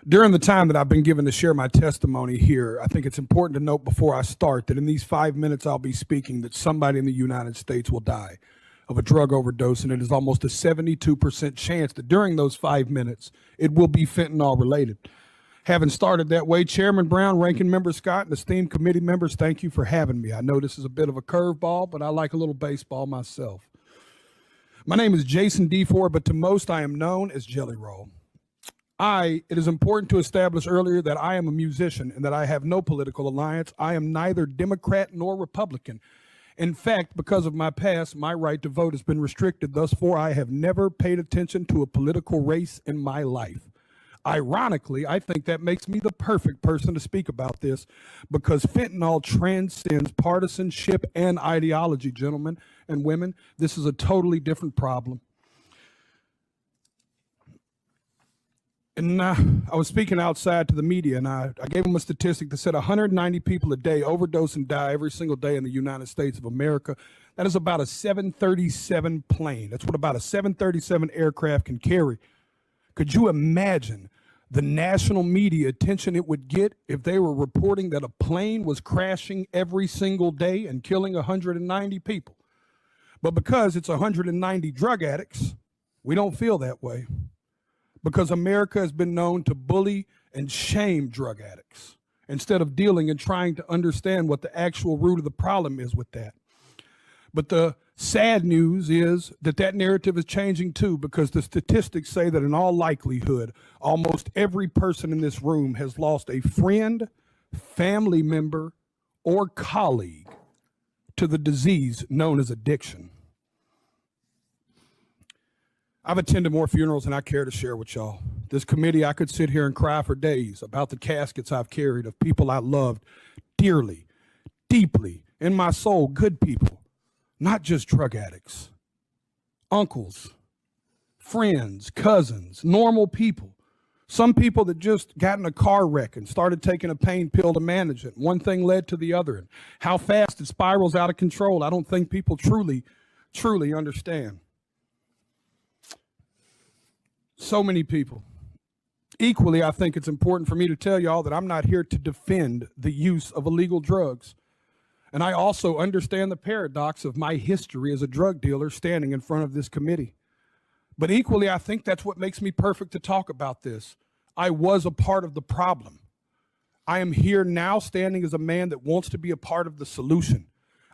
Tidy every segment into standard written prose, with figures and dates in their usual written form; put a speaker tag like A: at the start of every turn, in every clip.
A: During the time that I've been given to share my testimony here, I think it's important to note before I start that in these 5 minutes I'll be speaking that somebody in the United States will die of a drug overdose, and it is almost a 72% chance that during those 5 minutes it will be fentanyl related. Having started that way, Chairman Brown, Ranking Member Scott, and esteemed committee members, thank you for having me. I know this is a bit of a curveball, but I like a little baseball myself. My name is Jason D. Ford, but to most I am known as Jellyroll. It is important to establish earlier that I am a musician and that I have no political alliance. I am neither Democrat nor Republican. In fact, because of my past, my right to vote has been restricted. Thus far, I have never paid attention to a political race in my life. Ironically, I think that makes me the perfect person to speak about this because fentanyl transcends partisanship and ideology, gentlemen and women. This is a totally different problem. And I was speaking outside to the media, and I gave them a statistic that said 190 people a day overdose and die every single day in the United States of America. That is about a 737 plane. That's what about a 737 aircraft can carry. Could you imagine the national media attention it would get if they were reporting that a plane was crashing every single day and killing 190 people? But because it's 190 drug addicts, we don't feel that way. Because America has been known to bully and shame drug addicts instead of dealing and trying to understand what the actual root of the problem is with that. But the sad news is that that narrative is changing too, because the statistics say that in all likelihood, almost every person in this room has lost a friend, family member, or colleague to the disease known as addiction. I've attended more funerals than I care to share with y'all. This committee, I could sit here and cry for days about the caskets I've carried of people I loved dearly, deeply, in my soul, good people, not just drug addicts, uncles, friends, cousins, normal people. Some people that just got in a car wreck and started taking a pain pill to manage it. One thing led to the other. And how fast it spirals out of control, I don't think people truly understand. So many people. Equally, I think it's important for me to tell y'all that I'm not here to defend the use of illegal drugs. And I also understand the paradox of my history as a drug dealer standing in front of this committee. But equally, I think that's what makes me perfect to talk about this. I was a part of the problem. I am here now standing as a man that wants to be a part of the solution.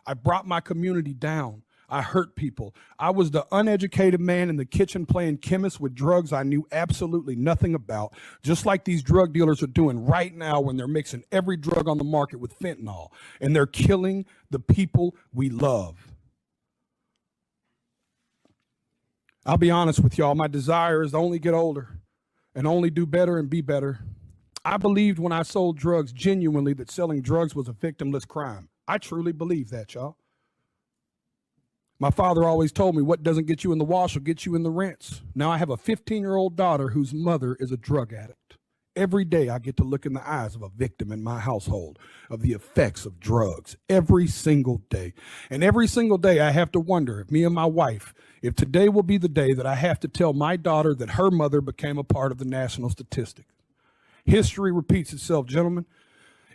A: I brought my community down. I hurt people. I was the uneducated man in the kitchen playing chemist with drugs I knew absolutely nothing about, just like these drug dealers are doing right now when they're mixing every drug on the market with fentanyl, and they're killing the people we love. I'll be honest with y'all, my desire is to only get older and only do better and be better. I believed when I sold drugs genuinely that selling drugs was a victimless crime. I truly believe that, y'all. My father always told me what doesn't get you in the wash will get you in the rinse. Now I have a 15-year-old daughter whose mother is a drug addict. Every day I get to look in the eyes of a victim in my household of the effects of drugs, every single day. And every single day I have to wonder if me and my wife, if today will be the day that I have to tell my daughter that her mother became a part of the national statistic. History repeats itself, gentlemen.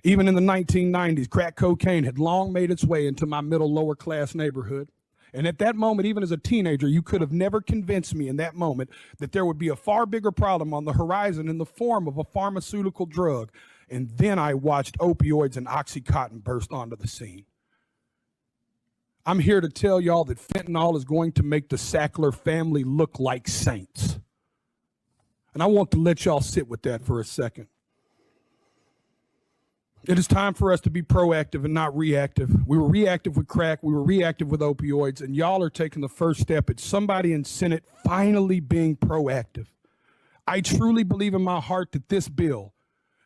A: Even in the 1990s, crack cocaine had long made its way into my middle lower class neighborhood. And at that moment, even as a teenager, you could have never convinced me in that moment that there would be a far bigger problem on the horizon in the form of a pharmaceutical drug. And then I watched opioids and Oxycontin burst onto the scene. I'm here to tell y'all that fentanyl is going to make the Sackler family look like saints. And I want to let y'all sit with that for a second. It is time for us to be proactive and not reactive. We were reactive with crack, we were reactive with opioids, and y'all are taking the first step at somebody in Senate finally being proactive. I truly believe in my heart that this bill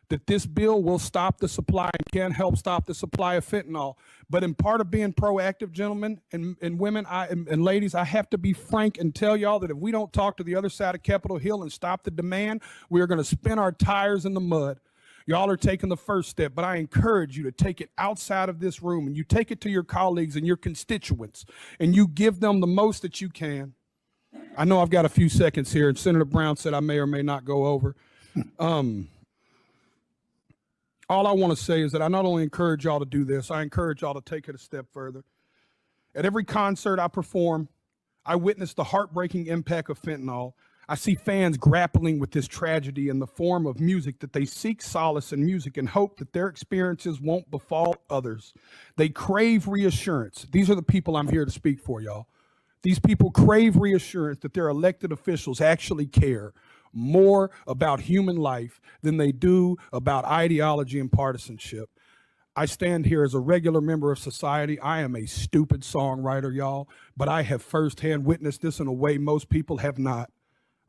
A: will stop the supply and can help stop the supply of fentanyl. But in part of being proactive, gentlemen and women and ladies, I have to be frank and tell y'all that if we don't talk to the other side of Capitol Hill and stop the demand, we are going to spin our tires in the mud. Y'all are taking the first step, but I encourage you to take it outside of this room and you take it to your colleagues and your constituents and you give them the most that you can. I know I've got a few seconds here, and Senator Brown said I may or may not go over. All I want to say is that I not only encourage y'all to do this, I encourage y'all to take it a step further. At every concert I perform, I witness the heartbreaking impact of fentanyl. I see fans grappling with this tragedy in the form of music that they seek solace in music and hope that their experiences won't befall others. They crave reassurance. These are the people I'm here to speak for, y'all. These people crave reassurance that their elected officials actually care more about human life than they do about ideology and partisanship. I stand here as a regular member of society. I am a stupid songwriter, y'all, but I have firsthand witnessed this in a way most people have not.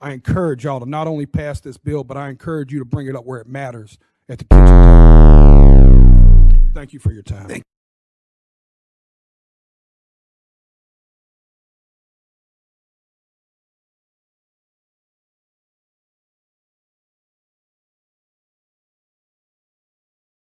A: I encourage y'all to not only pass this bill, but I encourage you to bring it up where it matters at the kitchen table. Thank you for your time.